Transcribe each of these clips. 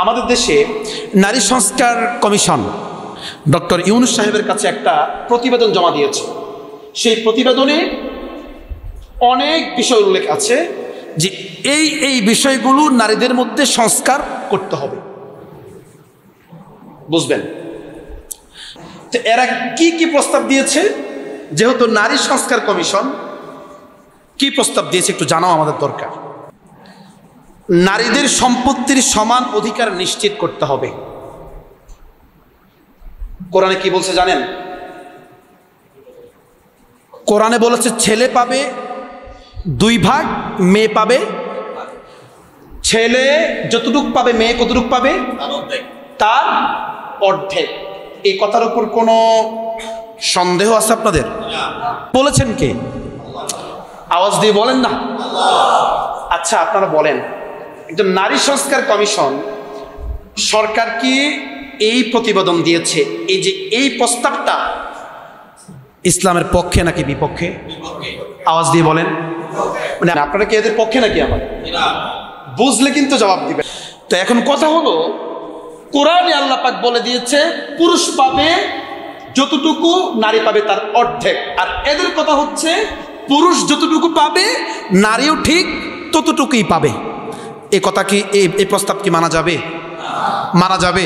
আমাদের দেশে নারী সংস্কার কমিশন ডক্টর ইউনূস সাহেবের কাছে একটা প্রতিবেদন জমা দিয়েছে। সেই প্রতিবেদনে অনেক বিষয় উল্লেখ আছে যে এই বিষয়গুলো নারীদের মধ্যে সংস্কার করতে হবে। বুঝবেন তো এরা কি কি প্রস্তাব দিয়েছে? যেহেতু নারী সংস্কার কমিশন কি প্রস্তাব দিয়েছে একটু জানাও আমাদের দরকার। নারীদের সম্পত্তির সমান অধিকার নিশ্চিত করতে হবে। কোরআনে কি বলছে জানেন? কোরআনে বলেছে ছেলে পাবে 2 ভাগ, মেয়ে পাবে, ছেলে যতটুক পাবে মেয়ে কতটুক পাবে? তার অর্ধেক। এই কথার উপর কোনো সন্দেহ আছে আপনাদের? বলেছেন কে? আওয়াজ দিয়ে বলেন না। আচ্ছা আপনারা বলেন, একজন নারী সংস্কার কমিশন সরকার কি এই প্রতিবেদন দিয়েছে, এই যে এই প্রস্তাবটা ইসলামের পক্ষে নাকি বিপক্ষে? আওয়াজ দিয়ে বলেন। মানে আপনারা কি এদের পক্ষে নাকি? আমার বুঝলে কিন্তু জবাব দিবেন। তো এখন কথা হলো, কোরআনে আল্লাহ পাক বলে দিয়েছে পুরুষ পাবে যতটুকু, নারী পাবে তার অর্ধেক। আর এদের কথা হচ্ছে পুরুষ যতটুকু পাবে নারীও ঠিক ততটুকুই পাবে। এই কথা কি, এই প্রস্তাব কি মানা যাবে? মানা যাবে?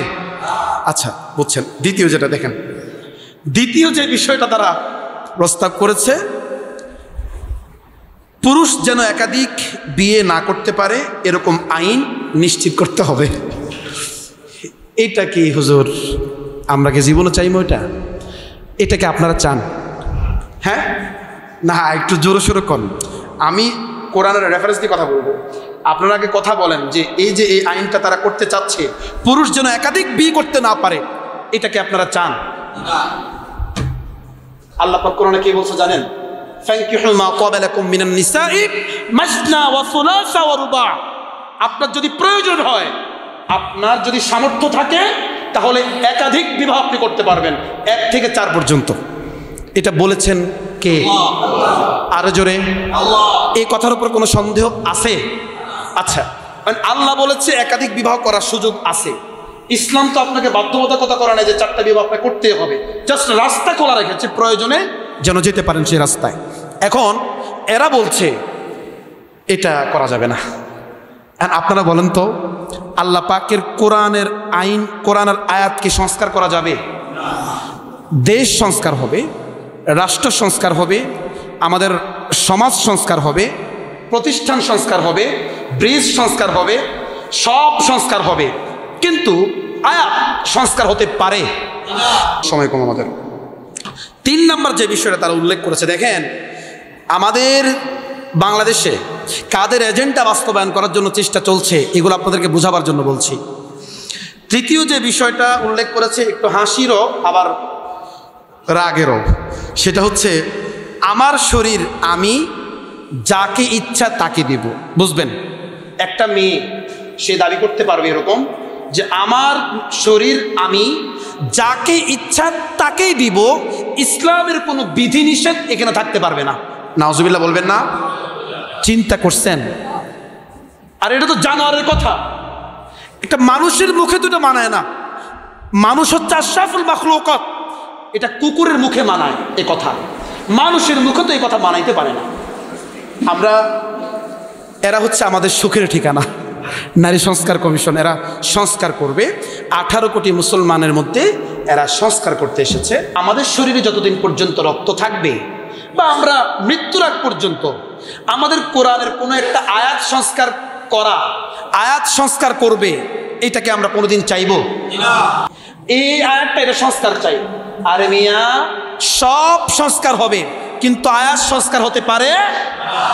আচ্ছা বুঝছেন। দ্বিতীয় যেটা দেখেন, দ্বিতীয় যে বিষয়টা তারা প্রস্তাব করেছে, পুরুষ যেন একাধিক বিয়ে না করতে পারে এরকম আইন নিশ্চিত করতে হবে। এটা কি হুজুর আমরা কি জীবনে চাইবো? এটাকে আপনারা চান? হ্যাঁ না একটু জোরে সোরে কর। আমি কোরআনের রেফারেন্স দিয়ে কথা বলবো, আপনারা আগে কথা বলেন যে এই আইনটা তারা করতে চাচ্ছে পুরুষ যেন একাধিক বিয়ে করতে না পারে, এটাকে আপনারা চান? আল্লাহ পাক কোরআনে কি বলছে জানেন? ফানকিহু মা তাবা লাকুম মিনান নিসাই মাসনা ওয়া সুলাসা ওয়া রুবা। আপনার যদি প্রয়োজন হয়, আপনার যদি সামর্থ্য থাকে, তাহলে একাধিক বিবাহ আপনি করতে পারবেন, 1 থেকে 4 পর্যন্ত। এটা বলেছেন কে? আরো জোরে। এই কথার উপর কোনো সন্দেহ আছে? আচ্ছা, আল্লাহ বলেছে একাধিক বিবাহ করার সুযোগ আছে। ইসলাম তো আপনাকে বাধ্যবাধকতা করা নাই যে 4টা বিবাহ আপনাকে করতে হবে, জাস্ট রাস্তা খোলা রেখেছে, প্রয়োজনে যেন যেতে পারেন সেই রাস্তায়। এখন এরা বলছে এটা করা যাবে না। আপনারা বলেন তো, আল্লাহ পাকের কোরআনের আইন, কোরআনের আয়াত কি সংস্কার করা যাবে? দেশ সংস্কার হবে, রাষ্ট্র সংস্কার হবে, আমাদের সমাজ সংস্কার হবে, প্রতিষ্ঠান সংস্কার হবে, ব্রিজ সংস্কার হবে, সব সংস্কার হবে, কিন্তু আয়াত সংস্কার হতে পারে? সময় কম আমাদের। 3 নম্বর যে বিষয়টা তারা উল্লেখ করেছে, দেখেন আমাদের বাংলাদেশে কাদের এজেন্ডা বাস্তবায়ন করার জন্য চেষ্টা চলছে, এগুলো আপনাদেরকে বোঝাবার জন্য বলছি। তৃতীয় যে বিষয়টা উল্লেখ করেছে একটু হাসিরও আবার রাগেরও, সেটা হচ্ছে আমার শরীর আমি যাকে ইচ্ছা তাকে দিব। বুঝবেন, একটা মেয়ে সে দাবি করতে পারবে এরকম যে আমার শরীর আমি যাকে ইচ্ছা তাকেই দিব, ইসলামের কোনো বিধিনিষেধ এখানে থাকতে পারবে না। নাউজুবিল্লাহ বলবেন না? চিন্তা করছেন? আর এটা তো জানোয়ারের কথা, এটা মানুষের মুখে তো এটা মানায় না। মানুষ হচ্ছে আশরাফুল মাখলুকাত, এটা কুকুরের মুখে মানায় এ কথা, মানুষের মুখে তো এই কথা মানাইতে পারে না। এরা হচ্ছে আমাদের সুখের ঠিকানা। নারী সংস্কার কমিশন এরা সংস্কার করবে, 18 কোটি মুসলমানের মধ্যে এরা সংস্কার করতে এসেছে। আমাদের শরীরে যতদিন পর্যন্ত রক্ত থাকবে বা আমরা মৃত্যুর আগ পর্যন্ত আমাদের কোরআনের কোনো একটা আয়াত সংস্কার করবে, এটাকে আমরা কোনোদিন চাইবো? এই আয়াতটা এটা সংস্কার চাই। আরে মিয়া, সব সংস্কার হবে কিন্তু আয়াত সংস্কার হতে পারে না।